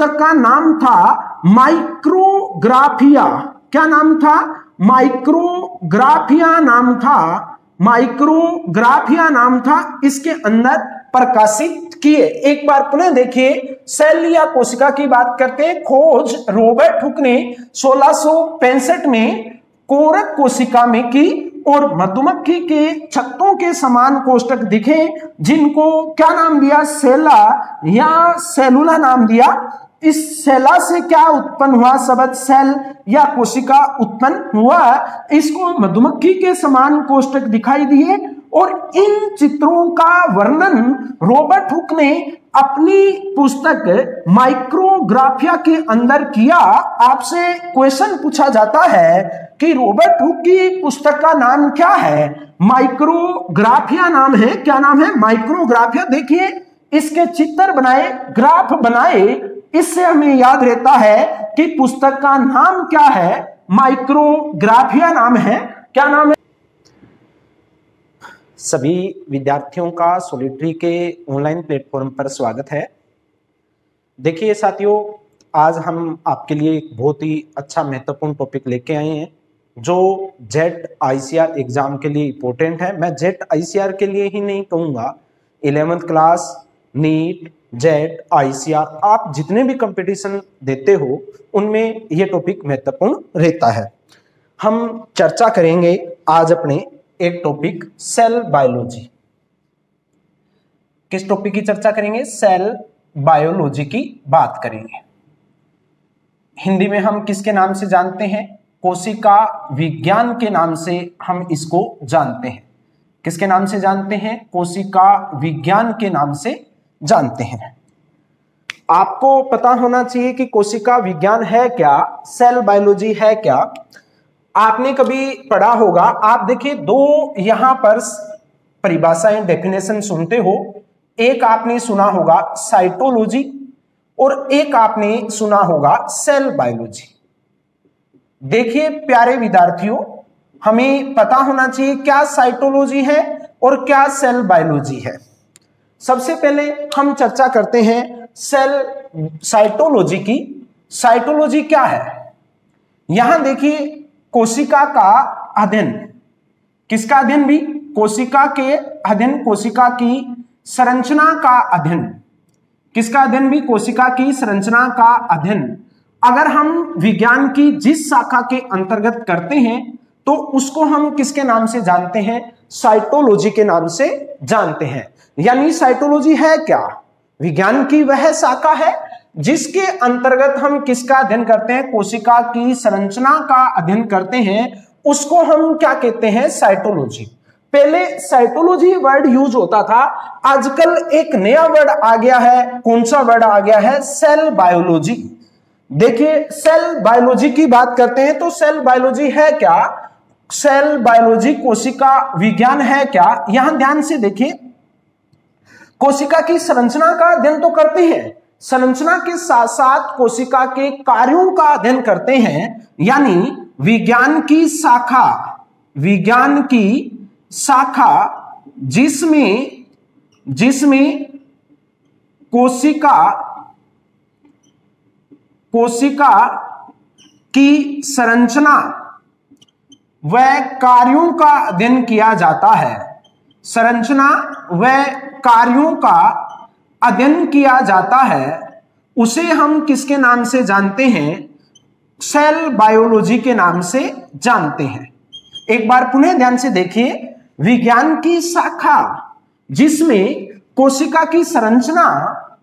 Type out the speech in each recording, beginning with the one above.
पुस्तक का नाम था माइक्रोग्राफिया। क्या नाम था? माइक्रोग्राफिया नाम था, माइक्रोग्राफिया नाम था, इसके अंदर प्रकाशित किए। एक बार पुनः देखिए, सेल या कोशिका की बात करते हैं। खोज रॉबर्ट हुक ने 1665 में कोरक कोशिका में की और मधुमक्खी के छत्तों के समान कोष्ठक दिखे, जिनको क्या नाम दिया? सेला या सेलुला नाम दिया। इस सेला से क्या उत्पन्न हुआ? शब्द सेल या कोशिका उत्पन्न हुआ। इसको मधुमक्खी के समान कोष्ठक दिखाई दिए और इन चित्रों का वर्णन रॉबर्ट हुक ने अपनी पुस्तक माइक्रोग्राफिया के अंदर किया। आपसे क्वेश्चन पूछा जाता है कि रॉबर्ट हुक की पुस्तक का नाम क्या है? माइक्रोग्राफिया नाम है। क्या नाम है? माइक्रोग्राफिया। देखिए, इसके चित्र बनाए, ग्राफ बनाए, इससे हमें याद रहता है कि पुस्तक का नाम क्या है? माइक्रोग्राफिया नाम है। क्या नाम है? सभी विद्यार्थियों का सॉलिटरी के ऑनलाइन प्लेटफॉर्म पर स्वागत है। देखिए साथियों, आज हम आपके लिए एक बहुत ही अच्छा महत्वपूर्ण टॉपिक लेके आए हैं जो जेट आईसीआर एग्जाम के लिए इंपॉर्टेंट है। मैं जेट आईसीआर के लिए ही नहीं कहूँगा, 11th class, NEET, jet, ICR, आप जितने भी कंपटीशन देते हो उनमें यह टॉपिक महत्वपूर्ण रहता है। हम चर्चा करेंगे आज अपने एक टॉपिक सेल बायोलॉजी। किस टॉपिक की चर्चा करेंगे? सेल बायोलॉजी की बात करेंगे। हिंदी में हम किसके नाम से जानते हैं? कोशिका विज्ञान के नाम से हम इसको जानते हैं। किसके नाम से जानते हैं? कोशिका विज्ञान के नाम से जानते हैं। आपको पता होना चाहिए कि कोशिका विज्ञान है क्या, सेल बायोलॉजी है क्या। आपने कभी पढ़ा होगा, आप देखिए दो यहां पर परिभाषाएं, डेफिनेशन सुनते हो। एक आपने सुना होगा साइटोलॉजी और एक आपने सुना होगा सेल बायोलॉजी। देखिए प्यारे विद्यार्थियों, हमें पता होना चाहिए क्या साइटोलॉजी है और क्या सेल बायोलॉजी है। सबसे पहले हम चर्चा करते हैं साइटोलॉजी की। साइटोलॉजी क्या है? यहां देखिए, कोशिका का अध्ययन। किसका अध्ययन भी? कोशिका के अध्ययन, कोशिका की संरचना का अध्ययन। किसका अध्ययन भी? कोशिका की संरचना का अध्ययन। अगर हम विज्ञान की जिस शाखा के अंतर्गत करते हैं तो उसको हम किसके नाम से जानते हैं? साइटोलॉजी के नाम से जानते हैं। यानी साइटोलॉजी है क्या? विज्ञान की वह शाखा है जिसके अंतर्गत हम किसका अध्ययन करते हैं? कोशिका की संरचना का अध्ययन करते हैं। उसको हम क्या कहते हैं? साइटोलॉजी। पहले साइटोलॉजी वर्ड यूज होता था, आजकल एक नया वर्ड आ गया है। कौन सा वर्ड आ गया है? Cell biology. देखिए, सेल बायोलॉजी की बात करते हैं तो सेल बायोलॉजी है क्या? सेल बायोलॉजी कोशिका विज्ञान है क्या? यहां ध्यान से देखिए, कोशिका की संरचना का अध्ययन तो करते हैं, संरचना के साथ साथ कोशिका के कार्यों का अध्ययन करते हैं। यानी विज्ञान की शाखा, विज्ञान की शाखा जिसमें कोशिका की संरचना व कार्यों का अध्ययन किया जाता है। संरचना व कार्यों का अध्ययन किया जाता है, उसे हम किसके नाम से जानते हैं? सेल बायोलॉजी के नाम से जानते हैं। एक बार पुनः ध्यान से देखिए, विज्ञान की शाखा जिसमें कोशिका की संरचना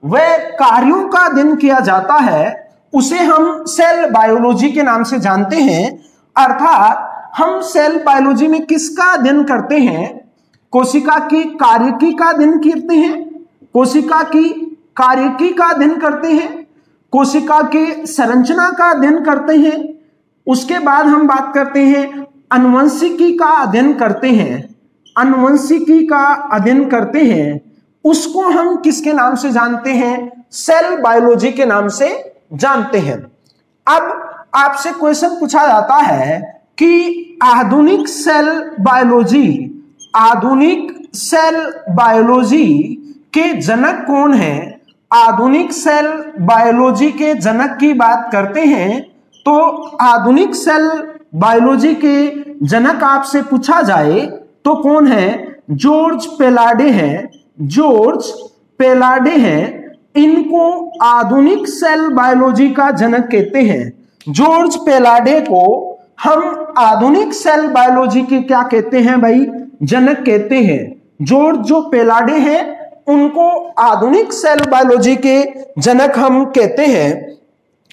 व कार्यों का अध्ययन किया जाता है, उसे हम सेल बायोलॉजी के नाम से जानते हैं। अर्थात हम सेल बायोलॉजी में किसका अध्ययन करते हैं? कोशिका की कार्यकी का अध्ययन करते हैं, कोशिका की कार्यकी का अध्ययन करते हैं, कोशिका के संरचना का अध्ययन करते हैं। उसके बाद हम बात करते हैं आनुवंशिकी का अध्ययन करते हैं, आनुवंशिकी का अध्ययन करते हैं। उसको हम किसके नाम से जानते हैं? सेल बायोलॉजी के नाम से जानते हैं। अब आपसे क्वेश्चन पूछा जाता है कि आधुनिक सेल बायोलॉजी के जनक कौन है आधुनिक सेल बायोलॉजी के जनक की बात करते हैं, तो आधुनिक सेल बायोलॉजी के जनक आपसे पूछा जाए तो कौन है? जॉर्ज पेलाडे हैं। जॉर्ज पेलाडे हैं, इनको आधुनिक सेल बायोलॉजी का जनक कहते हैं। जॉर्ज पेलाडे को हम आधुनिक सेल बायोलॉजी के क्या कहते हैं भाई? जनक कहते हैं। जॉर्ज जो पेलाडे हैं उनको आधुनिक सेल बायोलॉजी के जनक हम कहते हैं।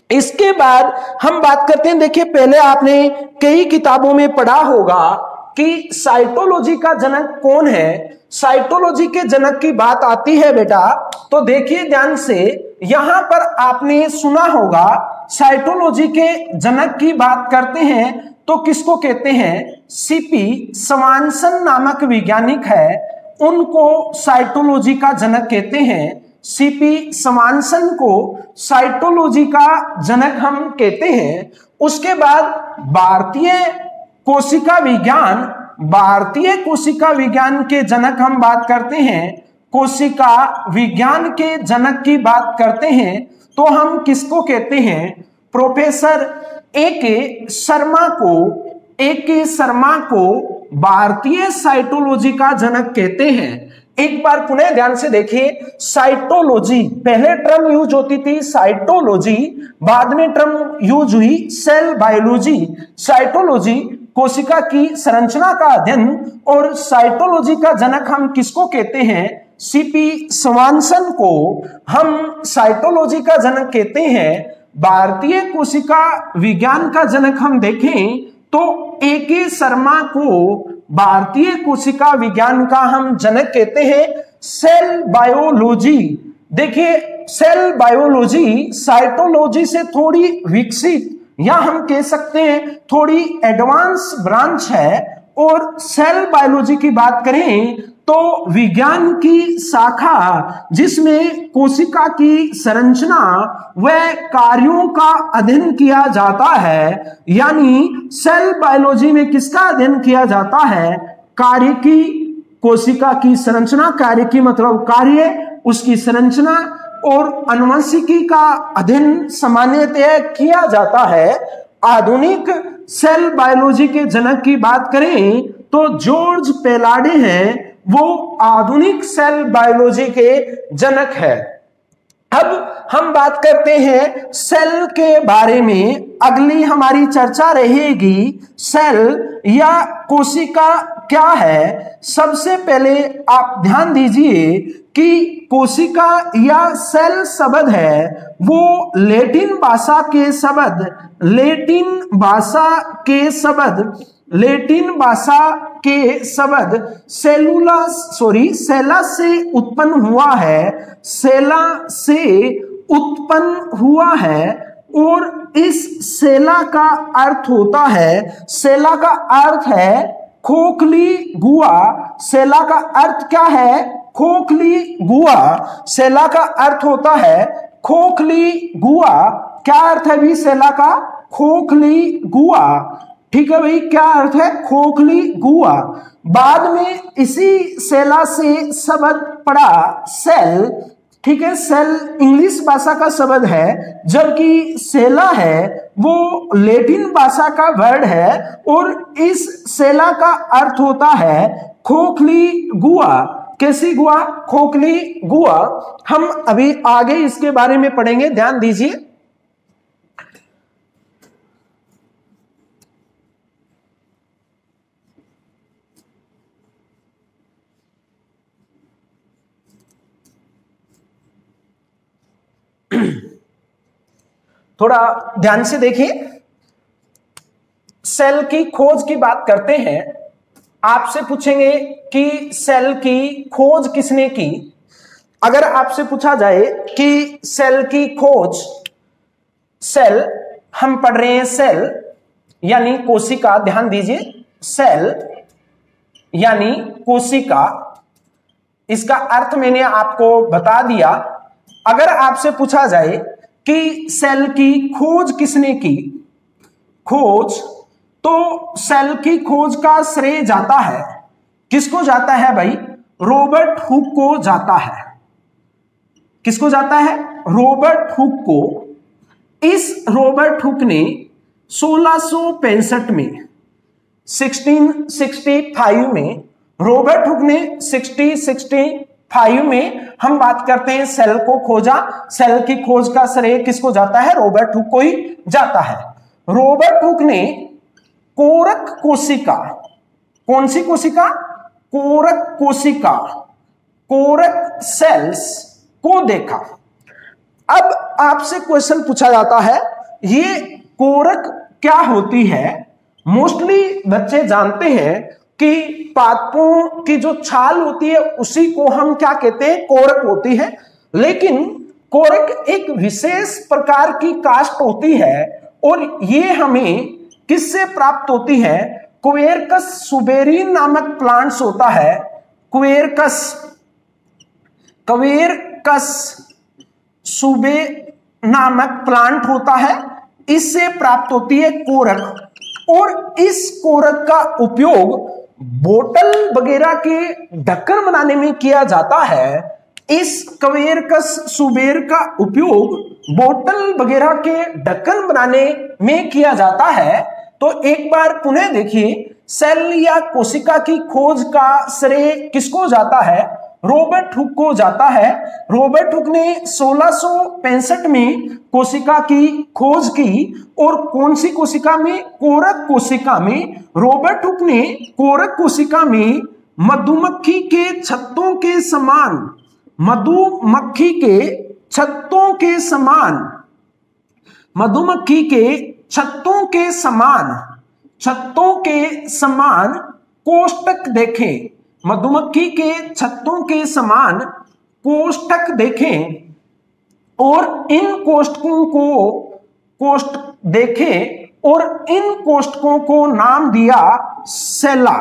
इसके बाद हम बात करते हैं, देखिए पहले आपने कई किताबों में पढ़ा होगा कि साइटोलॉजी का जनक कौन है। साइटोलॉजी के जनक की बात आती है बेटा, तो देखिए ध्यान से, यहां पर आपने सुना होगा साइटोलॉजी के जनक की बात करते हैं तो किसको कहते हैं? सीपी स्वानसन नामक वैज्ञानिक है, उनको साइटोलॉजी का जनक कहते हैं। सीपी स्वानसन को साइटोलॉजी का जनक हम कहते हैं। उसके बाद भारतीय कोशिका विज्ञान, भारतीय कोशिका विज्ञान के जनक हम बात करते हैं, कोशिका विज्ञान के जनक की बात करते हैं तो हम किसको कहते हैं? Professor A K. शर्मा को, ए.के. शर्मा को भारतीय साइटोलॉजी का जनक कहते हैं। एक बार पुनः ध्यान से देखिए, साइटोलॉजी पहले टर्म यूज होती थी साइटोलॉजी, बाद में टर्म यूज हुई सेल बायोलॉजी। साइटोलॉजी कोशिका की संरचना का अध्ययन, और साइटोलॉजी का जनक हम किसको कहते हैं? सीपी स्वानसन को हम साइटोलॉजी का जनक कहते हैं। भारतीय कोशिका विज्ञान का जनक हम देखें तो ए.के. शर्मा को भारतीय कोशिका विज्ञान का हम जनक कहते हैं। सेल बायोलॉजी, देखिए सेल बायोलॉजी साइटोलॉजी से थोड़ी विकसित या हम कह सकते हैं थोड़ी एडवांस ब्रांच है, और सेल बायोलॉजी की बात करें तो विज्ञान की शाखा जिसमें कोशिका की संरचना व कार्यों का अध्ययन किया जाता है। यानी सेल बायोलॉजी में किसका अध्ययन किया जाता है? कार्य की, कोशिका की संरचना, कार्य की मतलब कार्य, उसकी संरचना और आनुवंशिकी का अध्ययन सामान्यतः किया जाता है। आधुनिक सेल बायोलॉजी के जनक की बात करें तो जॉर्ज पेलाडे हैं, वो आधुनिक सेल बायोलॉजी के जनक है। अब हम बात करते हैं सेल के बारे में, अगली हमारी चर्चा रहेगी सेल या कोशिका क्या है। सबसे पहले आप ध्यान दीजिए कि कोशिका या सेल शब्द है वो लैटिन भाषा के शब्द, लैटिन भाषा के शब्द सेला से उत्पन्न हुआ है, सेला से उत्पन्न हुआ है। और इस सेला का अर्थ होता है, सेला का अर्थ है खोखली गुहा। सेला का अर्थ क्या है? खोखली गुहा। सेला का अर्थ होता है खोखली गुहा। क्या अर्थ है भी सेला का? खोखली गुहा। ठीक है भाई, क्या अर्थ है? खोखली गुहा। बाद में इसी सेला से शब्द पड़ा सेल। ठीक है, सेल इंग्लिश भाषा का शब्द है, जबकि सेला है वो लैटिन भाषा का वर्ड है, और इस सेला का अर्थ होता है खोखली गुहा। कैसी गुहा? खोखली गुहा। हम अभी आगे इसके बारे में पढ़ेंगे, ध्यान दीजिए। थोड़ा ध्यान से देखिए, सेल की खोज की बात करते हैं। आपसे पूछेंगे कि सेल की खोज किसने की। अगर आपसे पूछा जाए कि सेल की खोज, सेल हम पढ़ रहे हैं सेल यानी कोशिका, ध्यान दीजिए, सेल यानी कोशिका, इसका अर्थ मैंने आपको बता दिया। अगर आपसे पूछा जाए कि सेल की खोज किसने की, खोज, तो सेल की खोज का श्रेय जाता है, किसको जाता है भाई? रॉबर्ट हुक को जाता है। किसको जाता है? रॉबर्ट हुक को। इस रॉबर्ट हुक ने 1665 में 1665 में रॉबर्ट हुक ने 1665 में हम बात करते हैं सेल को खोजा। सेल की खोज का श्रेय किसको जाता है? रॉबर्ट हुक को ही जाता है। रॉबर्ट हुक ने कोरक कोशिका, कौन सी कोशिका? कोरक कोशिका, कोरक सेल्स को देखा। अब आपसे क्वेश्चन पूछा जाता है ये कोरक क्या होती है? मोस्टली बच्चे जानते हैं कि पादपों की जो छाल होती है उसी को हम क्या कहते हैं? कोरक होती है। लेकिन कोरक एक विशेष प्रकार की कास्ट होती है और ये हमें किससे प्राप्त होती है? क्वेरकस सुबेरिन नामक प्लांट्स होता है। क्वेरकस सुबे नामक प्लांट होता है, इससे प्राप्त होती है कोरक। और इस कोरक का उपयोग बोतल वगैरह के ढक्कन बनाने में किया जाता है। इस क्वेरकस सुबेर का उपयोग बोतल वगैरह के ढक्कन बनाने में किया जाता है। तो एक बार पुनः देखिए, सेल या कोशिका की खोज का श्रेय किसको जाता है? रॉबर्ट हुक को जाता है। रॉबर्ट हुक ने 1665 में कोशिका की खोज की और कौन सी कोशिका में? कोरक कोशिका में। रॉबर्ट हुक ने कोरक कोशिका में मधुमक्खी के छत्तों के समान, मधुमक्खी के छत्तों के समान, मधुमक्खी के छत्तों के समान, छत्तों के समान कोष्ठक देखें। मधुमक्खी के छत्तों के समान कोष्ठक देखें और इन कोष्ठकों को नाम दिया सेला।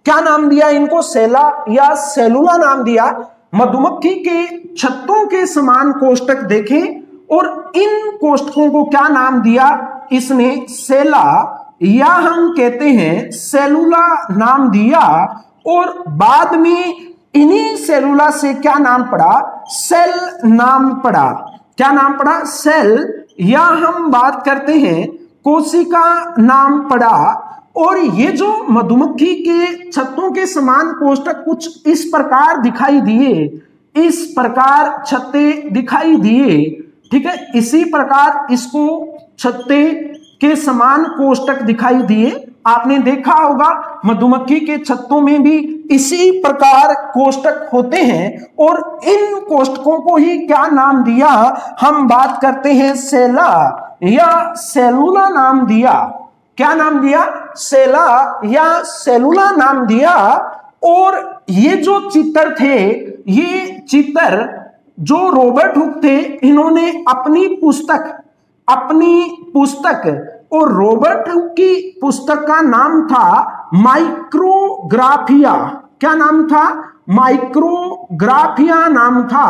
क्या नाम दिया इनको? सेला या सेलुला नाम दिया। मधुमक्खी के छत्तों के समान कोष्ठक देखें और इन कोष्ठकों को क्या नाम दिया इसने? सेला, या हम कहते हैं सेलुला नाम दिया। और बाद में इन्हीं सेलुला से क्या नाम पड़ा? सेल नाम पड़ा। क्या नाम पड़ा? सेल, या हम बात करते हैं कोशिका नाम पड़ा। और ये जो मधुमक्खी के छत्तों के समान कोष्ठक कुछ इस प्रकार दिखाई दिए, इस प्रकार छत्ते दिखाई दिए, ठीक है। इसी प्रकार इसको छत्ते के समान कोष्ठक दिखाई दिए। आपने देखा होगा मधुमक्खी के छत्तों में भी इसी प्रकार कोष्ठक होते हैं और इन कोष्ठकों को ही क्या नाम दिया? हम बात करते हैं सेला या सेलुला नाम दिया। क्या नाम दिया? सेला या सेलुला नाम दिया। और ये जो चित्र थे, ये चित्र जो रॉबर्ट हुक थे, इन्होंने अपनी पुस्तक और रॉबर्ट हुक की पुस्तक का नाम था माइक्रोग्राफिया। क्या नाम था? माइक्रोग्राफिया नाम था।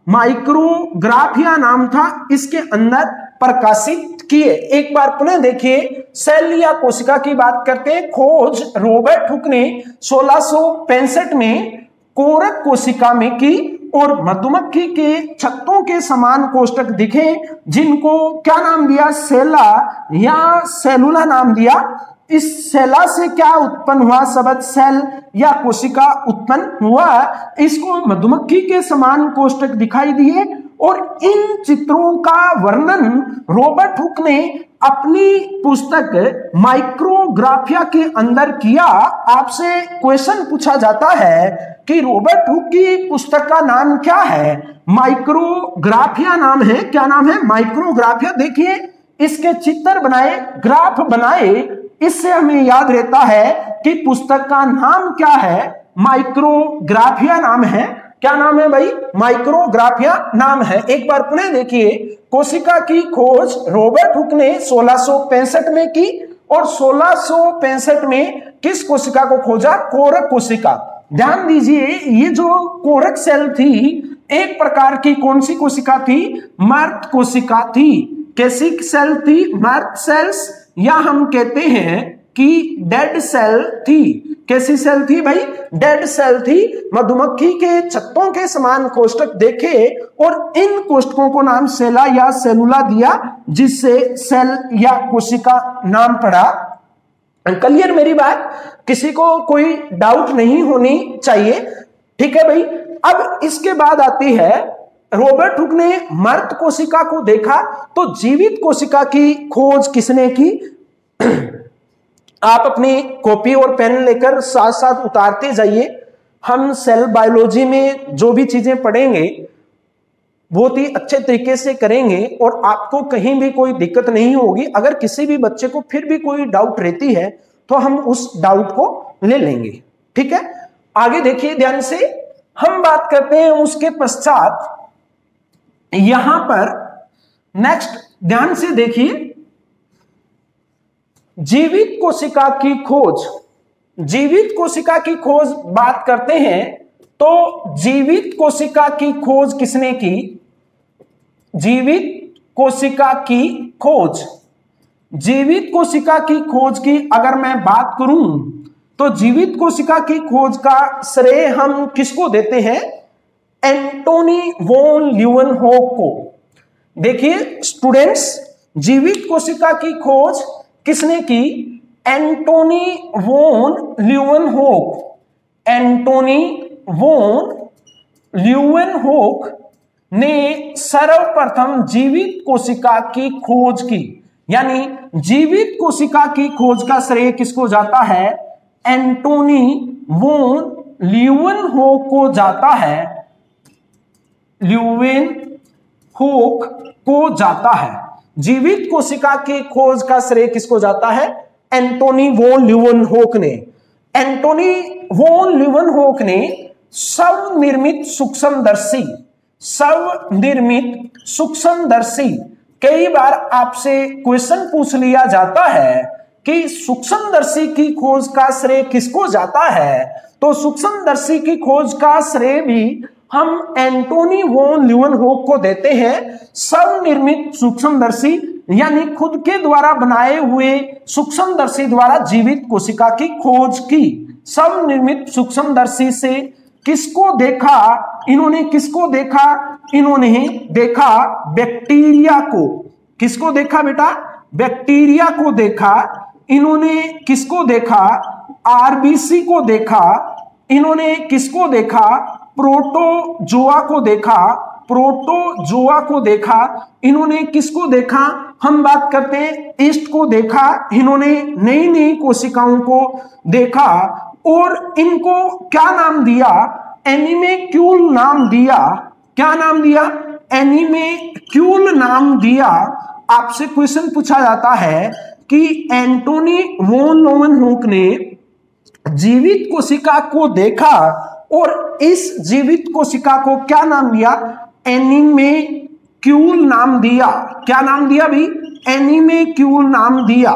माइक्रोग्राफिया नाम था। इसके अंदर प्रकाशित किए। एक बार पुनः देखिए, सेल या कोशिका की बात करते हैं। खोज रॉबर्ट हुक ने 1665 में कोरक कोशिका में की और मधुमक्खी के छत्तों के समान कोष्ठक दिखे, जिनको क्या नाम दिया? सेला या सेलुला नाम दिया। इस सेला से क्या उत्पन्न हुआ? शब्द सेल या कोशिका उत्पन्न हुआ। इसको मधुमक्खी के समान कोष्ठक दिखाई दिए और इन चित्रों का वर्णन रॉबर्ट हुक ने अपनी पुस्तक माइक्रोग्राफिया के अंदर किया। आपसे क्वेश्चन पूछा जाता है कि रॉबर्ट हुक की पुस्तक का नाम क्या है? माइक्रोग्राफिया नाम है। क्या नाम है? माइक्रोग्राफिया। देखिए, इसके चित्र बनाए, ग्राफ बनाए, इससे हमें याद रहता है कि पुस्तक का नाम क्या है? माइक्रोग्राफिया नाम है। क्या नाम है भाई? माइक्रोग्राफिया नाम है। एक बार पुनः देखिए, कोशिका की खोज रॉबर्ट हुक ने 1665 में की और 1665 में किस कोशिका को खोजा? कोरक कोशिका। ध्यान दीजिए, ये जो कोरक सेल थी, एक प्रकार की कौन सी कोशिका थी? मर्त कोशिका थी। कैसी सेल थी? मर्त सेल्स, या हम कहते हैं कि डेड सेल थी। कैसी सेल थी भाई? डेड सेल थी। मधुमक्खी के छत्तों के समान कोष्ठक देखे और इन कोष्ठकों को नाम सेला या सेलुला दिया, जिससे सेल या कोशिका नाम पड़ा। क्लियर मेरी बात? किसी को कोई डाउट नहीं होनी चाहिए, ठीक है भाई। अब इसके बाद आती है, रॉबर्ट हुक ने मृत कोशिका को देखा, तो जीवित कोशिका की खोज किसने की? आप अपनी कॉपी और पेन लेकर साथ साथ उतारते जाइए। हम सेल बायोलॉजी में जो भी चीजें पढ़ेंगे बहुत ही अच्छे तरीके से करेंगे और आपको कहीं भी कोई दिक्कत नहीं होगी। अगर किसी भी बच्चे को फिर भी कोई डाउट रहती है तो हम उस डाउट को ले लेंगे, ठीक है। आगे देखिए ध्यान से, हम बात करते हैं उसके पश्चात यहां पर नेक्स्ट ध्यान से देखिए, जीवित कोशिका की खोज। जीवित कोशिका की खोज बात करते हैं तो जीवित कोशिका की खोज किसने की? जीवित कोशिका की खोज, जीवित कोशिका की खोज की अगर मैं बात करूं तो जीवित कोशिका की खोज का श्रेय हम किसको देते हैं? एंटोनी वॉन ल्यूवेनहोक को। देखिए स्टूडेंट्स, जीवित कोशिका की खोज किसने की? Antonie van Leeuwenhoek. Antonie van Leeuwenhoek ने सर्वप्रथम जीवित कोशिका की खोज की, यानी जीवित कोशिका की खोज का श्रेय किसको जाता है? एंटोनी वॉन ल्यूवेनहोक को जाता है। ल्यूवेनहोक को जाता है। जीवित कोशिका की खोज का श्रेय किसको जाता है? एंटोनी वॉन ल्यूवेनहोक ने। एंटोनी वॉन ल्यूवेनहोक ने स्वनिर्मित सूक्ष्मदर्शी, स्वनिर्मित सूक्ष्मदर्शी, कई बार आपसे क्वेश्चन पूछ लिया जाता है कि सूक्ष्मदर्शी की खोज का श्रेय किसको जाता है, तो सूक्ष्मदर्शी की खोज का श्रेय भी हम एंटोनी वॉन ल्यूवेनहोक को देते हैं। स्वनिर्मित सूक्ष्मदर्शी यानी खुद के द्वारा बनाए हुए सूक्ष्मदर्शी द्वारा जीवित कोशिका की खोज की। स्वनिर्मित सूक्ष्मदर्शी से किसको देखा इन्होंने? किसको देखा इन्होंने? देखा बैक्टीरिया को। किसको देखा बेटा? बैक्टीरिया को देखा। इन्होंने किसको देखा? आरबीसी को देखा। इन्होंने किसको देखा? प्रोटोजोआ को देखा। प्रोटोजोआ को देखा। इन्होंने किसको देखा? हम बात करते हैं ईस्ट को देखा। इन्होंने नई नई कोशिकाओं को देखा और इनको क्या नाम दिया? एनिमेक्यूल नाम दिया। क्या नाम दिया? एनिमेक्यूल नाम दिया। आपसे क्वेश्चन पूछा जाता है कि एंटोनी वॉन ल्यूवेनहोक ने जीवित कोशिका को देखा और इस जीवित कोशिका को क्या नाम दिया? एनिमेक्यूल नाम दिया। क्या नाम दिया भी? एनिमेक्यूल नाम दिया,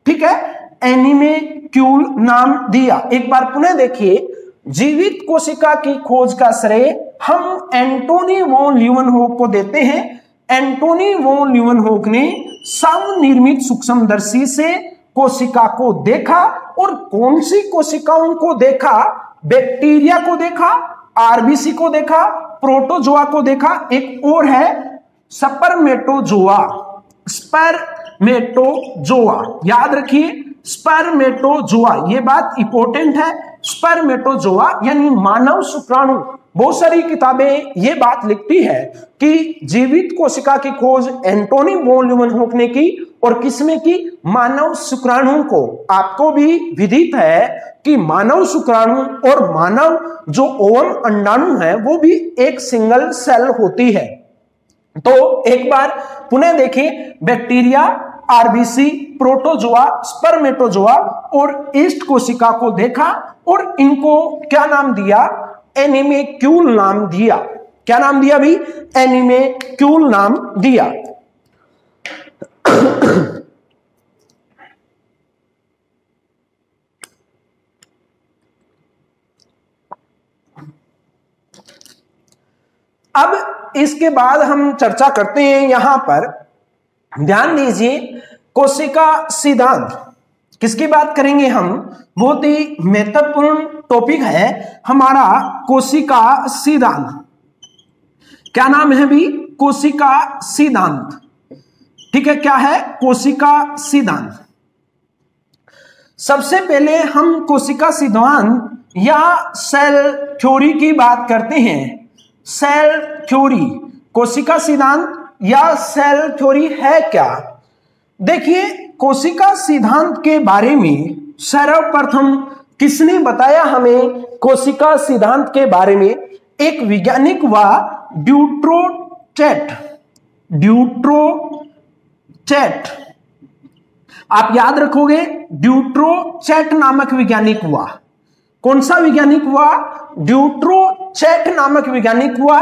ठीक है, एनिमेक्यूल नाम दिया। एक बार पुनः देखिए, जीवित कोशिका की खोज का श्रेय हम एंटोनी वॉन ल्यूवेनहोक को देते हैं। एंटोनी वॉन ल्यूवेनहोक ने स्वनिर्मित सूक्ष्मदर्शी से कोशिका को देखा और कौन सी कोशिकाओं को देखा? बैक्टीरिया को देखा, आरबीसी को देखा, प्रोटोजोआ को देखा, एक और है स्पर्मेटोजोआ। स्पर्मेटोजोआ याद रखिए, स्पर्मेटोजोआ, ये बात इंपॉर्टेंट है। स्पर्मेटोजोआ यानी मानव शुक्राणु। बहुत सारी किताबें ये बात लिखती है कि जीवित कोशिका की खोज एंटोनी वॉन ल्यूवेनहोक ने की और किसमें की? मानव शुक्राणु को। आपको भी विदित है कि मानव शुक्राणु और मानव जो ओवम अंडाणु है वो भी एक सिंगल सेल होती है। तो एक बार पुनः देखें, बैक्टीरिया, आरबीसी, प्रोटोजोआ, स्पर्मेटोजोआ और ईस्ट कोशिका को देखा और इनको क्या नाम दिया? एनिमेक्यूल नाम दिया। क्या नाम दिया भी? एनिमेक्यूल नाम दिया। अब इसके बाद हम चर्चा करते हैं, यहां पर ध्यान दीजिए, कोशिका सिद्धांत। किसकी बात करेंगे हम? बहुत ही महत्वपूर्ण टॉपिक है हमारा कोशिका सिद्धांत। क्या नाम है भी? कोशिका सिद्धांत। ठीक है, क्या है? कोशिका सिद्धांत। सबसे पहले हम कोशिका सिद्धांत या सेल थ्योरी की बात करते हैं। सेल थ्योरी, कोशिका सिद्धांत या सेल थ्योरी है क्या? देखिए, कोशिका सिद्धांत के बारे में सर्वप्रथम किसने बताया हमें? कोशिका सिद्धांत के बारे में एक वैज्ञानिक हुआ ड्यूट्रोचैट। ड्यूट्रोचैट, आप याद रखोगे, ड्यूट्रोचैट नामक वैज्ञानिक हुआ। कौन सा वैज्ञानिक हुआ? ड्यूट्रोचैट नामक वैज्ञानिक हुआ।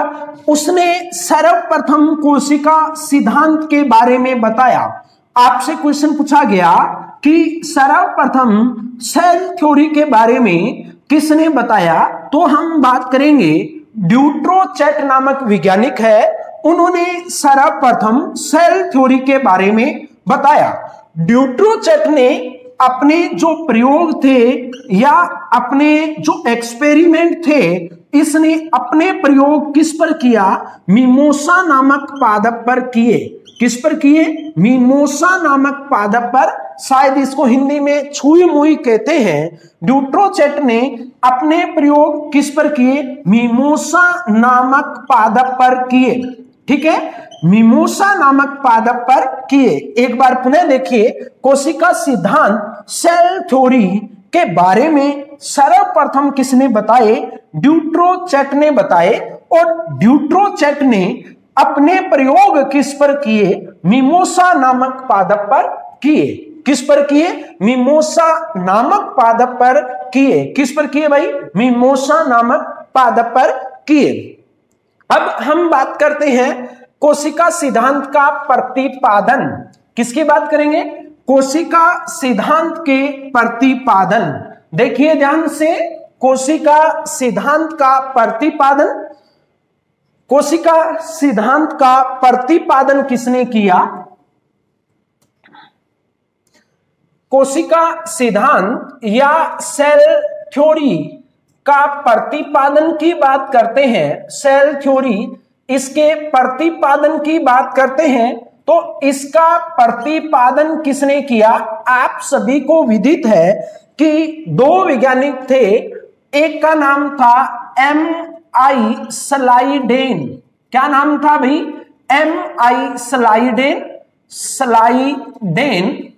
उसने सर्वप्रथम कोशिका सिद्धांत के बारे में बताया। आपसे क्वेश्चन पूछा गया कि सर्वप्रथम सेल थ्योरी के बारे में किसने बताया, तो हम बात करेंगे ड्यूट्रोचैट नामक वैज्ञानिक है, उन्होंने सर्वप्रथम सेल थ्योरी के बारे में बताया। ड्यूट्रोचैट ने अपने जो प्रयोग थे या अपने जो एक्सपेरिमेंट थे, इसने अपने प्रयोग किस पर किया? मिमोसा नामक पादप पर किए। किस पर किए? मिमोसा नामक पादप पर, शायद इसको हिंदी में छुई मुई कहते हैं। ड्यूट्रोचैट ने अपने प्रयोग किस पर किए? मिमोसा नामक पादप पर किए। ठीक है, मिमोसा नामक पादप पर किए। एक बार पुनः देखिए, कोशिका सिद्धांत सेल थ्योरी के बारे में सर्वप्रथम किसने बताए? ड्यूट्रोचैट ने बताए। और ड्यूट्रोचैट ने अपने प्रयोग किस पर किए? मिमोसा नामक पादप पर किए। किस पर किए? मिमोसा नामक पादप पर किए। किस पर किए भाई? मिमोसा नामक पादप पर किए। अब हम बात करते हैं कोशिका सिद्धांत का प्रतिपादन। किसकी बात करेंगे? कोशिका सिद्धांत के प्रतिपादन। देखिए ध्यान से, कोशिका सिद्धांत का प्रतिपादन, कोशिका सिद्धांत का प्रतिपादन किसने किया? कोशिका सिद्धांत या सेल थ्योरी का प्रतिपादन की बात करते हैं, सेल थ्योरी इसके प्रतिपादन की बात करते हैं, तो इसका प्रतिपादन किसने किया? आप सभी को विदित है कि दो वैज्ञानिक थे, एक का नाम था M.I. स्लाइडेन। क्या नाम था भाई? M.I. Schleiden, Schleiden.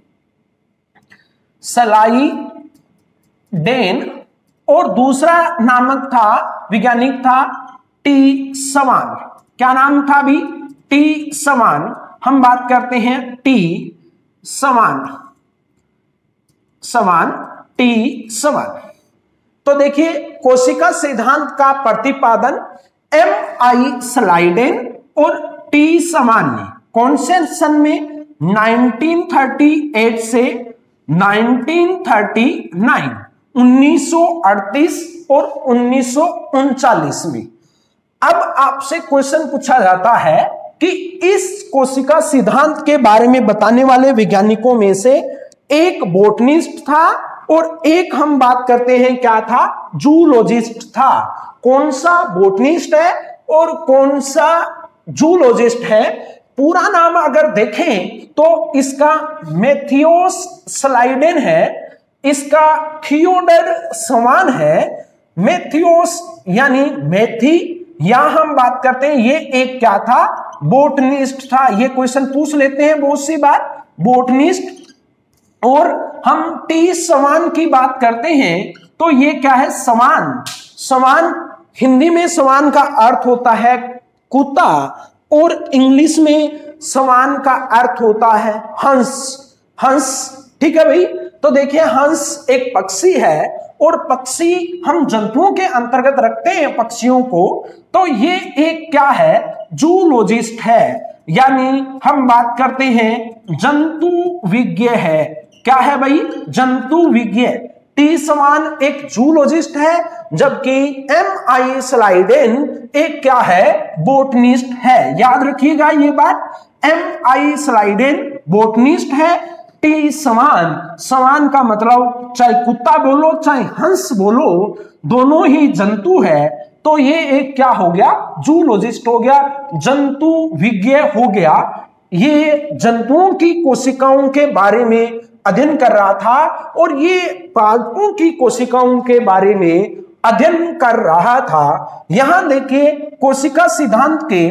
और दूसरा नामक था, वैज्ञानिक था टी सवान। क्या नाम था भी? टी सवान। हम बात करते हैं टी सवान, टी सवान। तो देखिए, कोशिका सिद्धांत का प्रतिपादन M.I. स्लाइडेन और टी सवान ने कौन से सन में? 1938 से 1939, 1938 और 1939 में। अब आपसे क्वेश्चन पूछा जाता है कि इस कोशिका सिद्धांत के बारे में बताने वाले वैज्ञानिकों में से एक बोटनिस्ट था और एक हम बात करते हैं क्या था? जूलॉजिस्ट था। कौन सा बोटनिस्ट है और कौन सा जूलॉजिस्ट है? पूरा नाम अगर देखें तो इसका मैथ्यूस स्लाइडेन है, इसका थियोडर सवान है। मैथ्यूस यानी मैथी, यहां हम बात करते हैं, ये एक क्या था? बोटनिस्ट था। ये क्वेश्चन पूछ लेते हैं बहुत सी बार, बोटनिस्ट। और हम टी सवान की बात करते हैं तो ये क्या है? सवान। सवान, हिंदी में सवान का अर्थ होता है कुत्ता और इंग्लिश में सवान का अर्थ होता है हंस। हंस, ठीक है भाई। तो देखिए, हंस एक पक्षी है और पक्षी हम जंतुओं के अंतर्गत रखते हैं पक्षियों को, तो ये एक क्या है? जूलॉजिस्ट है, यानी हम बात करते हैं जंतु विज्ञ है। क्या है भाई? जंतु विज्ञ। टी सवान एक जूलॉजिस्ट है, जबकि M.I. स्लाइडेन एक क्या है? बोटनिस्ट है। याद रखिएगा ये बात, M.I. स्लाइडेन बोटनिस्ट है टी समान, समान का मतलब चाहे कुत्ता बोलो चाहे हंस बोलो, दोनों ही जंतु है, तो ये एक क्या हो गया, जूलॉजिस्ट हो गया, जंतु विज्ञ हो गया। ये जंतुओं की कोशिकाओं के बारे में अध्ययन कर रहा था और ये पालतू की कोशिकाओं के बारे में अध्ययन कर रहा था। यहां देखिए कोशिका सिद्धांत के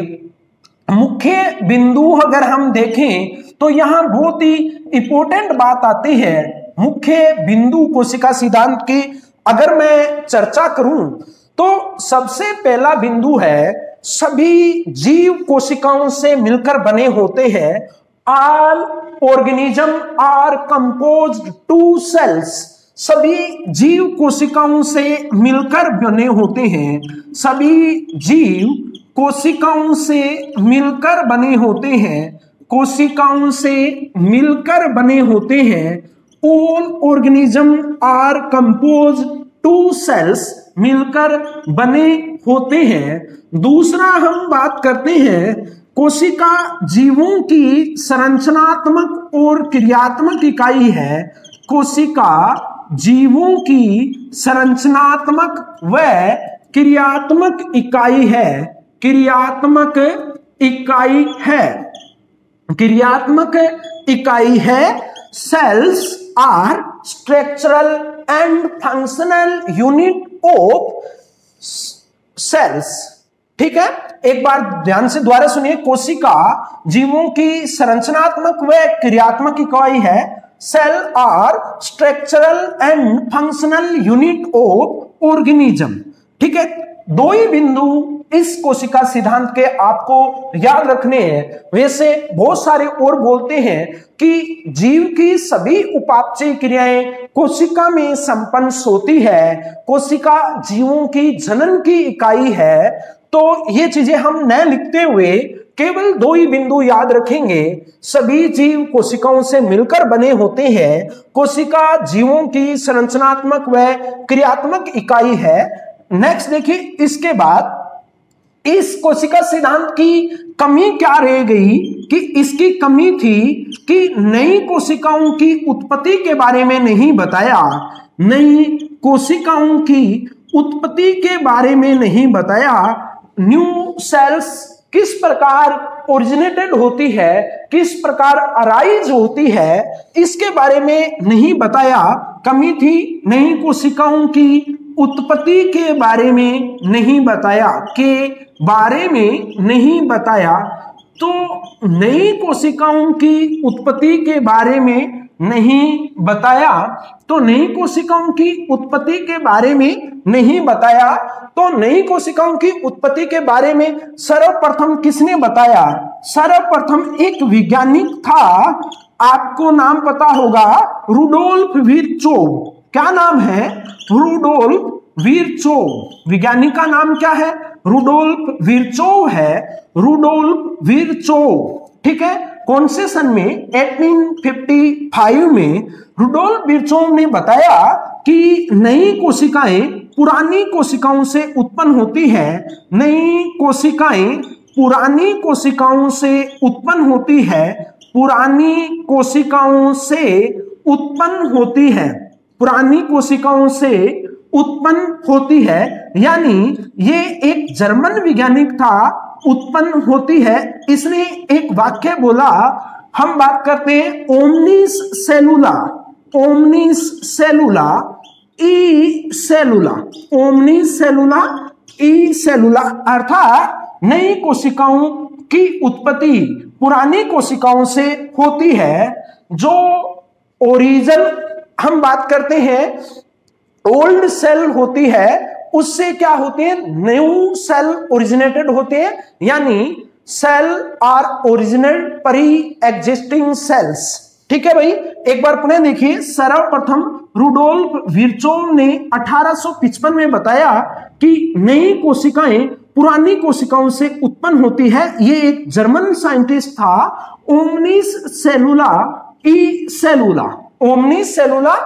मुख्य बिंदु अगर हम देखें तो यहां बहुत ही इंपॉर्टेंट बात आती है। मुख्य बिंदु कोशिका सिद्धांत की अगर मैं चर्चा करूं तो सबसे पहला बिंदु है, सभी जीव कोशिकाओं से मिलकर बने होते हैं। All organism are composed to cells, सभी जीव कोशिकाओं से मिलकर बने होते हैं। सभी जीव कोशिकाओं से मिलकर बने होते हैं, कोशिकाओं से मिलकर बने होते हैं। All organism are composed to cells, मिलकर बने होते हैं। दूसरा हम बात करते हैं, कोशिका जीवों की संरचनात्मक और क्रियात्मक इकाई है। कोशिका जीवों की संरचनात्मक व क्रियात्मक इकाई है, क्रियात्मक इकाई है, क्रियात्मक इकाई है। Cells are structural and functional unit of cells. ठीक है, एक बार ध्यान से दोबारा सुनिए, कोशिका जीवों की संरचनात्मक व क्रियात्मक इकाई है। Cell are structural and functional unit of organism. ठीक है, दो ही बिंदु इस कोशिका सिद्धांत के आपको याद रखने हैं। वैसे बहुत सारे और बोलते हैं कि जीव की सभी उपापचय क्रियाएं कोशिका में संपन्न होती है, कोशिका जीवों की जनन की इकाई है। तो ये चीजें हम न लिखते हुए केवल दो ही बिंदु याद रखेंगे, सभी जीव कोशिकाओं से मिलकर बने होते हैं, कोशिका जीवों की संरचनात्मक व क्रियात्मक इकाई है। नेक्स्ट देखिए, इसके बाद इस कोशिका सिद्धांत की कमी क्या रह गई कि इसकी कमी थी कि नई कोशिकाओं की उत्पत्ति के बारे में नहीं बताया, नई कोशिकाओं की उत्पत्ति के बारे में नहीं बताया। न्यू सेल्स किस प्रकार ओरिजिनेटेड होती है, किस प्रकार अराइज होती है, इसके बारे में नहीं बताया, कमी थी। नई कोशिकाओं की उत्पत्ति के बारे में नहीं बताया, के बारे में नहीं बताया। तो नई कोशिकाओं की उत्पत्ति के बारे में नहीं बताया, तो नई कोशिकाओं की उत्पत्ति के बारे में नहीं बताया। तो नई कोशिकाओं की उत्पत्ति के बारे में सर्वप्रथम किसने बताया? सर्वप्रथम एक वैज्ञानिक था, आपको नाम पता होगा, रुडोल्फ विर्चोव। क्या नाम है? रुडोल्फ विर्चोव। वैज्ञानिक का नाम क्या है? रुडोल्फ विर्चोव है, रुडोल्फ विर्चोव। ठीक है, कौन से सन में? 1855 में रुडोल्फ विर्चोव ने बताया कि नई कोशिकाएं पुरानी कोशिकाओं से उत्पन्न होती है, नई कोशिकाएं पुरानी कोशिकाओं से उत्पन्न होती है, पुरानी कोशिकाओं से उत्पन्न होती है, पुरानी कोशिकाओं से उत्पन्न होती है। यानी ये एक जर्मन वैज्ञानिक था, उत्पन्न होती है। इसने एक वाक्य बोला, हम बात करते हैं ओमनिस सेलुला, ओमनिस सेलुला ई सेलुला, ओमनिस सेलुला ई सेलुला, अर्थात नई कोशिकाओं की उत्पत्ति पुरानी कोशिकाओं से होती है। जो ओरिजिन हम बात करते हैं ओल्ड सेल होती है, उससे क्या होते हैं? न्यू सेल ओरिजिनेटेड होते हैं। यानी cell are original pre existing cells. ठीक है भाई, एक बार पुनः देखिए, सर्वप्रथम रुडोल्फ विर्चोव ने 1855 में बताया कि नई कोशिकाएं पुरानी कोशिकाओं से उत्पन्न होती है। ये एक जर्मन साइंटिस्ट था, ओमनिस सेलुला ई सेलुला, ओमनिस सेलुला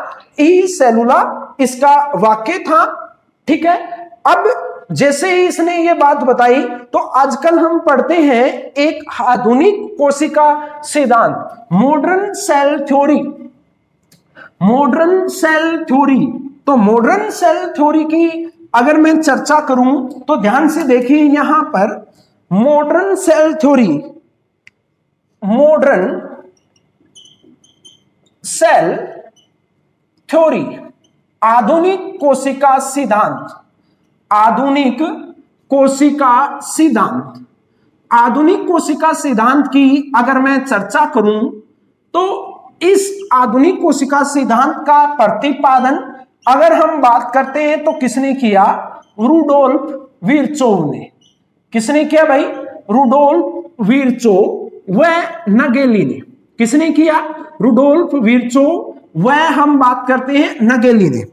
ई सेलुला इसका वाक्य था। ठीक है, अब जैसे ही इसने ये बात बताई तो आजकल हम पढ़ते हैं एक आधुनिक कोशिका सिद्धांत, modern cell theory. Modern cell theory, तो मॉडर्न सेल थ्योरी की अगर मैं चर्चा करूं तो ध्यान से देखिए यहां पर modern cell theory, modern cell theory, आधुनिक कोशिका सिद्धांत, आधुनिक कोशिका सिद्धांत, आधुनिक कोशिका सिद्धांत की अगर मैं चर्चा करूं तो इस आधुनिक कोशिका सिद्धांत का प्रतिपादन अगर हम बात करते हैं तो किसने किया? रुडोल्फ विर्चोव ने। किसने किया भाई? रुडोल्फ विर्चोव व नगेली ने। किसने किया? रुडोल्फ विर्चोव व हम बात करते हैं नगेली ने।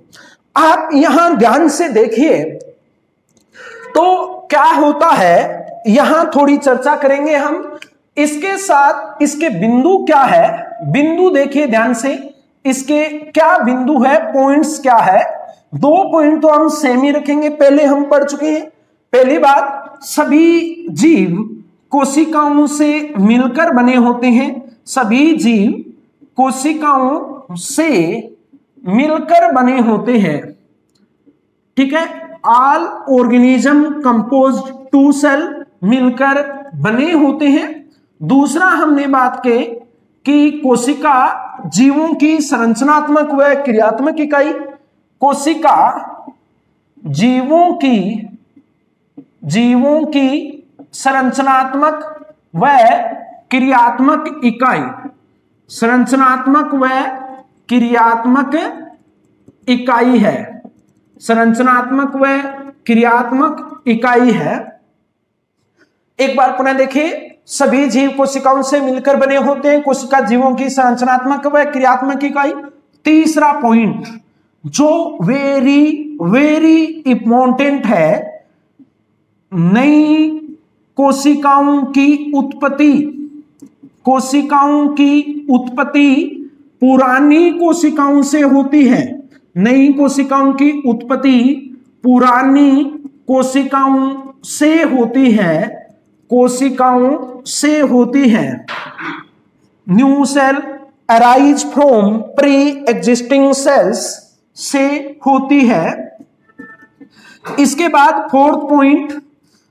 आप यहां ध्यान से देखिए तो क्या होता है, यहां थोड़ी चर्चा करेंगे हम। इसके साथ इसके बिंदु क्या है, बिंदु देखिए ध्यान से, इसके क्या बिंदु है, पॉइंट्स क्या है। 2 पॉइंट तो हम सेम ही रखेंगे, पहले हम पढ़ चुके हैं। पहली बात, सभी जीव कोशिकाओं से मिलकर बने होते हैं। सभी जीव कोशिकाओं से मिलकर बने होते हैं, ठीक है। All organism composed to cell, मिलकर बने होते हैं। दूसरा हमने बात की कि कोशिका जीवों की संरचनात्मक व क्रियात्मक इकाई। कोशिका जीवों की संरचनात्मक व क्रियात्मक इकाई, संरचनात्मक व क्रियात्मक इकाई है, संरचनात्मक व क्रियात्मक इकाई है। एक बार पुनः देखिए, सभी जीव कोशिकाओं से मिलकर बने होते हैं। कोशिका जीवों की संरचनात्मक व क्रियात्मक इकाई। तीसरा पॉइंट जो वेरी वेरी इंपॉर्टेंट है, नई कोशिकाओं की उत्पत्ति। कोशिकाओं की उत्पत्ति पुरानी कोशिकाओं से होती है। नई कोशिकाओं की उत्पत्ति पुरानी कोशिकाओं से होती है, कोशिकाओं से होती है। New cell arise from pre existing cells से होती है। इसके बाद 4th पॉइंट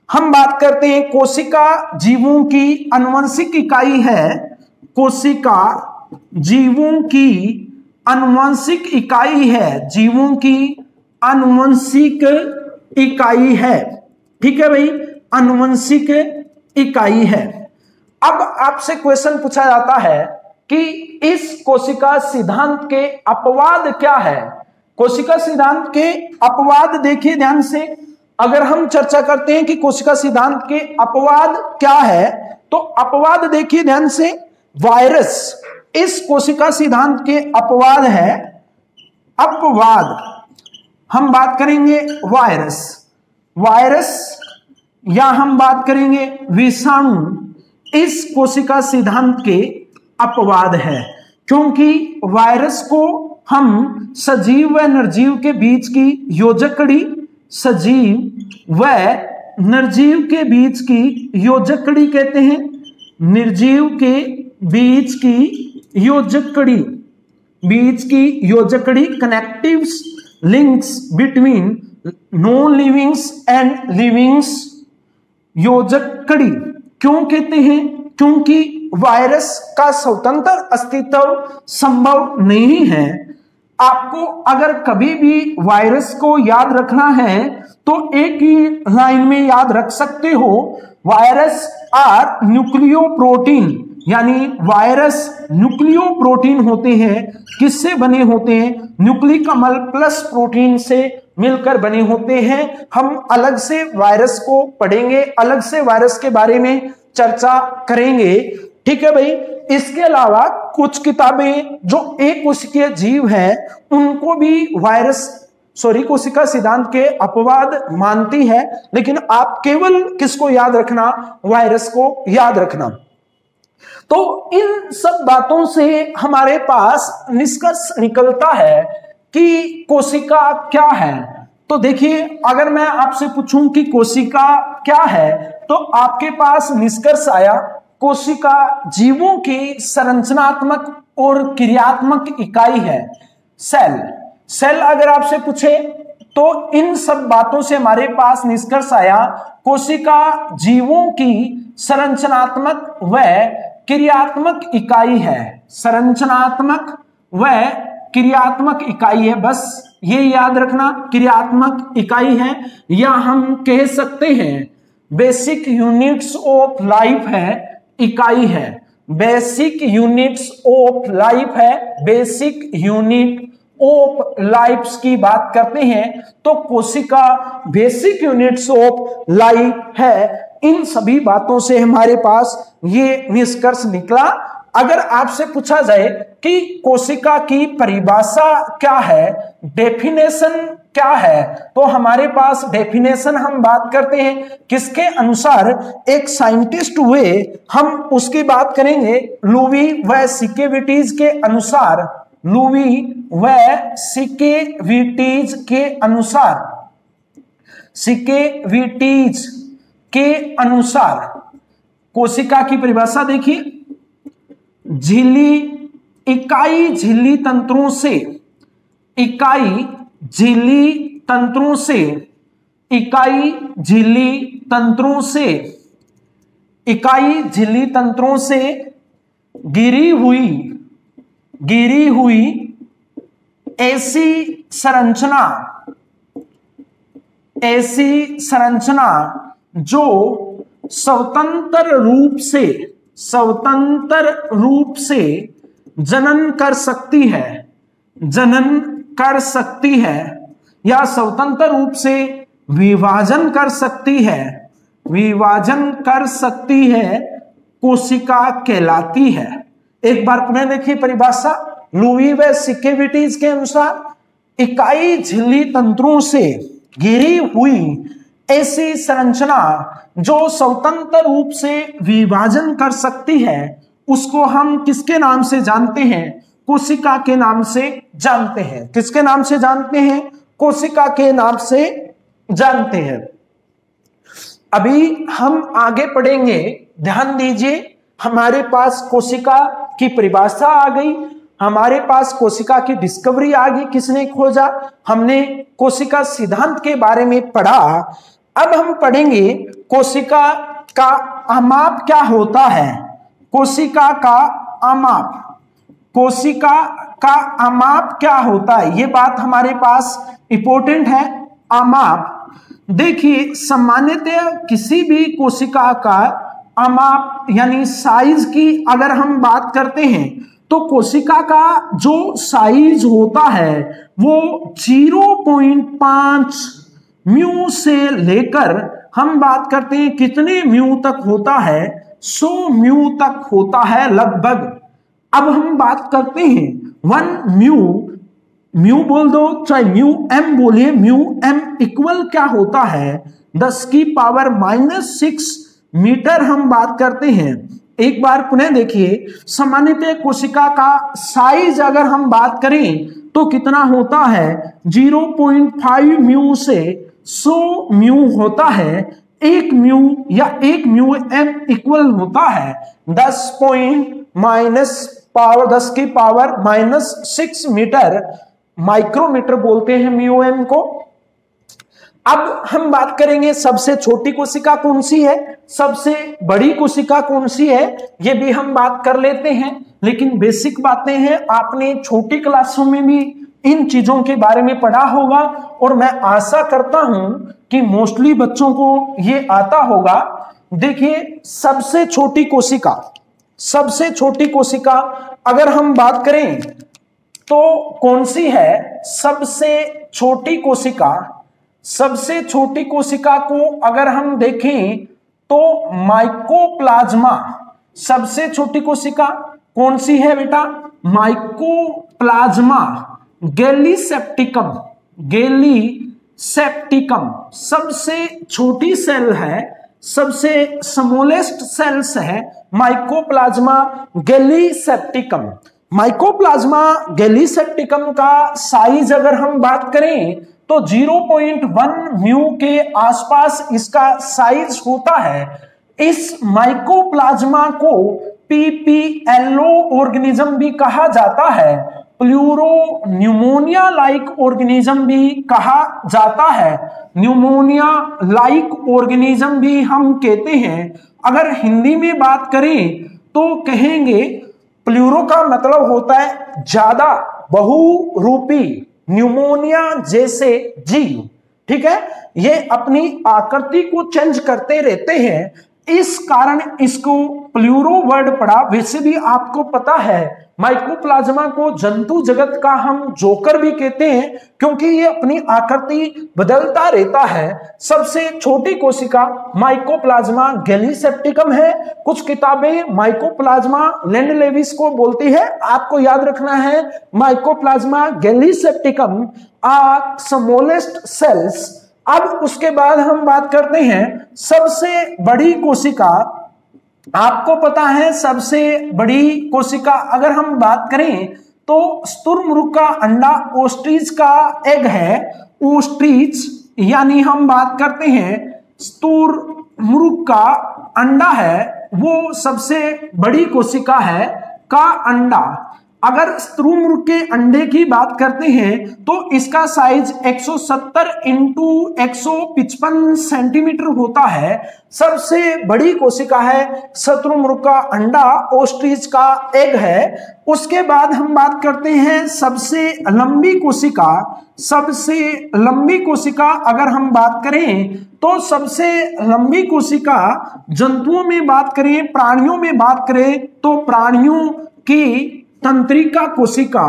हम बात करते हैं, कोशिका जीवों की आनुवंशिक इकाई है। कोशिका जीवों की आनुवंशिक इकाई है, जीवों की आनुवंशिक इकाई है, ठीक है भाई, आनुवंशिक इकाई है। अब आपसे क्वेश्चन पूछा जाता है कि इस कोशिका सिद्धांत के अपवाद क्या है। कोशिका सिद्धांत के अपवाद देखिए ध्यान से। अगर हम चर्चा करते हैं कि कोशिका सिद्धांत के अपवाद क्या है, तो अपवाद देखिए ध्यान से। वायरस इस कोशिका सिद्धांत के अपवाद है। अपवाद हम बात करेंगे वायरस, वायरस या हम बात करेंगे विषाणु, इस कोशिका सिद्धांत के अपवाद है। क्योंकि वायरस को हम सजीव व निर्जीव के बीच की योजक कड़ी, सजीव व निर्जीव के बीच की योजक कड़ी कहते हैं। निर्जीव के बीच की योजक कड़ी, बीच की योजक कड़ी, connective links between non livings and livings, योजक कड़ी क्यों कहते हैं? क्योंकि वायरस का स्वतंत्र अस्तित्व संभव नहीं है। आपको अगर कभी भी वायरस को याद रखना है तो एक ही लाइन में याद रख सकते हो, वायरस आर न्यूक्लियो प्रोटीन, यानी वायरस न्यूक्लियो प्रोटीन होते हैं। किससे बने होते हैं? न्यूक्लिक अम्ल प्लस प्रोटीन से मिलकर बने होते हैं। हम अलग से वायरस को पढ़ेंगे, अलग से वायरस के बारे में चर्चा करेंगे, ठीक है भाई। इसके अलावा कुछ किताबें जो एक कोशिकीय जीव हैं उनको भी कोशिका सिद्धांत के अपवाद मानती है, लेकिन आप केवल किसको याद रखना? वायरस को याद रखना। तो इन सब बातों से हमारे पास निष्कर्ष निकलता है कि कोशिका क्या है। तो देखिए, अगर मैं आपसे पूछूं कि कोशिका क्या है, तो आपके पास निष्कर्ष आया कोशिका जीवों की संरचनात्मक और क्रियात्मक इकाई है। सेल अगर आपसे पूछे तो इन सब बातों से हमारे पास निष्कर्ष आया कोशिका जीवों की संरचनात्मक व क्रियात्मक इकाई है। संरचनात्मक व क्रियात्मक इकाई है, बस ये याद रखना, क्रियात्मक इकाई है, या हम कह सकते हैं बेसिक यूनिट्स ऑफ लाइफ है, इकाई है। बेसिक यूनिट्स ऑफ लाइफ है, बेसिक यूनिट ऑफ लाइफ की बात करते हैं तो कोशिका बेसिक यूनिट्स ऑफ लाइफ है। इन सभी बातों से हमारे पास ये निष्कर्ष निकला। अगर आपसे पूछा जाए कि कोशिका की परिभाषा क्या है, डेफिनेशन क्या है, तो हमारे पास डेफिनेशन हम बात करते हैं किसके अनुसार, एक साइंटिस्ट हुए हम उसकी बात करेंगे लुई व सिकेविटीज के अनुसार। लुई व सिकेविटीज के अनुसार, सिकेविटीज के अनुसार कोशिका की परिभाषा देखिए, झिल्ली इकाई झिल्ली तंत्रों से, इकाई झिल्ली तंत्रों से, इकाई झिल्ली तंत्रों से, इकाई झिल्ली तंत्रों से घिरी हुई ऐसी संरचना जो स्वतंत्र रूप से जनन कर सकती है या स्वतंत्र रूप से विभाजन कर सकती है, कोशिका कहलाती है। एक बार पुनः देखिए परिभाषा, लुई व सिकेविटीज के अनुसार इकाई झिल्ली तंत्रों से घिरी हुई ऐसी संरचना जो स्वतंत्र रूप से विभाजन कर सकती है, उसको हम किसके नाम से जानते हैं, कोशिका के नाम से जानते हैं। किसके नाम से जानते हैं, कोशिका के नाम से जानते हैं। अभी हम आगे पढ़ेंगे, ध्यान दीजिए, हमारे पास कोशिका की परिभाषा आ गई, हमारे पास कोशिका की डिस्कवरी आ गई, किसने खोजा, हमने कोशिका सिद्धांत के बारे में पढ़ा। अब हम पढ़ेंगे कोशिका का अमाप क्या होता है। कोशिका का अमाप, कोशिका का अमाप क्या होता है, ये बात हमारे पास इंपॉर्टेंट है। अमाप देखिए, सामान्यतः किसी भी कोशिका का अमाप यानी साइज की अगर हम बात करते हैं तो कोशिका का जो साइज होता है वो 0.5 म्यू से लेकर हम बात करते हैं कितने म्यू तक होता है, 100 म्यू तक होता है लगभग। अब हम बात करते हैं 1 म्यू बोल दो चाहे म्यू एम बोलिए, म्यू एम इक्वल क्या होता है 10⁻⁻6 मीटर हम बात करते हैं। एक बार पुनः देखिए, सामान्यतः कोशिका का साइज अगर हम बात करें तो कितना होता है, 0.5 म्यू से 100 म्यू होता है। 1 म्यू या 1 म्यू एम इक्वल होता है 10⁻⁻6 मीटर, माइक्रोमीटर बोलते हैं म्यू एम को। अब हम बात करेंगे सबसे छोटी कोशिका कौन सी है, सबसे बड़ी कोशिका कौन सी है, ये भी हम बात कर लेते हैं। लेकिन बेसिक बातें हैं, आपने छोटी क्लासों में भी इन चीजों के बारे में पढ़ा होगा और मैं आशा करता हूं कि मोस्टली बच्चों को ये आता होगा। देखिए, सबसे छोटी कोशिका अगर हम बात करें तो कौन सी है, सबसे छोटी कोशिका को अगर हम देखें तो माइकोप्लाज्मा। सबसे छोटी कोशिका कौन सी है बेटा, माइकोप्लाज्मा गैलीसेप्टिकम सबसे छोटी सेल है, सबसे स्मॉलेस्ट सेल्स है माइकोप्लाज्मा गैलीसेप्टिकम। माइकोप्लाज्मा गैलीसेप्टिकम का साइज अगर हम बात करें तो 0.1 म्यू के आसपास इसका साइज होता है। इस माइकोप्लाज्मा को पीपीएलओ ऑर्गेनिज्म भी कहा जाता है, प्लूरो न्यूमोनिया लाइक ऑर्गेनिज्म भी कहा जाता है, न्यूमोनिया लाइक ऑर्गेनिज्म भी हम कहते हैं। अगर हिंदी में बात करें तो कहेंगे प्लूरो का मतलब होता है ज्यादा, बहुरूपी, न्यूमोनिया जैसे जीव, ठीक है। ये अपनी आकृति को चेंज करते रहते हैं, इस कारण इसको प्लूरो वर्ड पड़ा। वैसे भी आपको पता है माइकोप्लाज्मा को जंतु जगत का हम जोकर भी कहते हैं, क्योंकि ये अपनी आकृति बदलता रहता है। सबसे छोटी कोशिका माइकोप्लाज्मा गैलीसेप्टिकम है। कुछ किताबें माइकोप्लाज्मा लैंडलेविस को बोलती है, आपको याद रखना है mycoplasma gallisepticum are smallest cells. अब उसके बाद हम बात करते हैं सबसे बड़ी कोशिका। आपको पता है सबसे बड़ी कोशिका अगर हम बात करें तो स्तुर्मुर्ग का अंडा ओस्ट्रिच का एग है। ओस्ट्रिच यानी हम बात करते हैं स्तुर्मुर्ग का अंडा है, वो सबसे बड़ी कोशिका है का अंडा। अगर स्तुर्मुर्ग के अंडे की बात करते हैं तो इसका साइज 170 इंटू 155 सेंटीमीटर होता है। सबसे बड़ी कोशिका है स्तुर्मुर्ग का अंडा, ओस्ट्रिच का एग है। उसके बाद हम बात करते हैं सबसे लंबी कोशिका। सबसे लंबी कोशिका अगर हम बात करें तो सबसे लंबी कोशिका जंतुओं में बात करें, प्राणियों में बात करें तो प्राणियों की तंत्रिका कोशिका,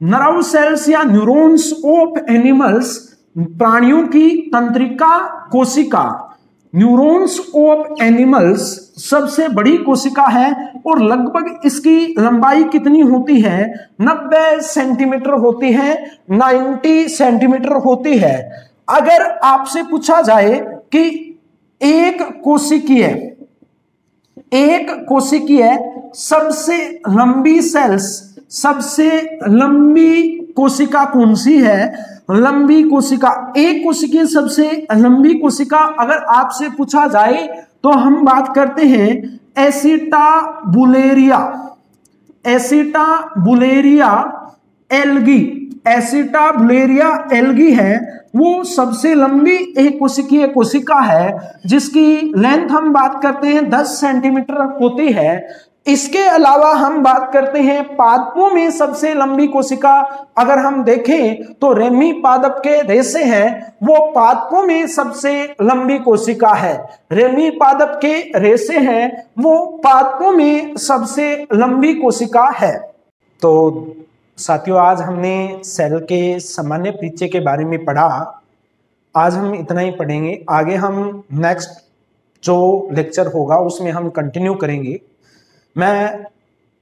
नर्व सेल्स या न्यूरॉन्स ऑफ एनिमल्स, प्राणियों की तंत्रिका कोशिका, न्यूरॉन्स ऑफ एनिमल्स सबसे बड़ी कोशिका है और लगभग इसकी लंबाई कितनी होती है? 90 सेंटीमीटर होती है, 90 सेंटीमीटर होती है। अगर आपसे पूछा जाए कि एक कोशिकीय सबसे लंबी सेल्स, सबसे लंबी कोशिका कौन सी है? लंबी कोशिका, एक कोशिकीय सबसे लंबी कोशिका अगर आपसे पूछा जाए तो हम बात करते हैं एसिटाबुलेरिया। एसिटाबुलेरिया एल्गी, एसिटाबुलेरिया एल्गी है, वो सबसे लंबी एक कोशिकीय कोशिका है जिसकी लेंथ हम बात करते हैं 10 सेंटीमीटर होती है। इसके अलावा हम बात करते हैं पादपों में सबसे लंबी कोशिका अगर हम देखें तो रेमी पादप के रेशे हैं, वो पादपों में सबसे लंबी कोशिका है। रेमी पादप के रेशे हैं, वो पादपों में सबसे लंबी कोशिका है। तो साथियों, आज हमने सेल के सामान्य परिचय के बारे में पढ़ा। आज हम इतना ही पढ़ेंगे, आगे हम नेक्स्ट जो लेक्चर होगा उसमें हम कंटिन्यू करेंगे। मैं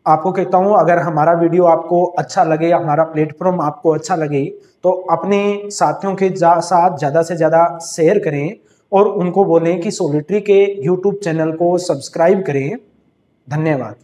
आपको कहता हूं, अगर हमारा वीडियो आपको अच्छा लगे, हमारा प्लेटफॉर्म आपको अच्छा लगे तो अपने साथियों के साथ ज़्यादा से ज़्यादा शेयर करें और उनको बोलें कि सॉलिटरी के यूट्यूब चैनल को सब्सक्राइब करें। धन्यवाद।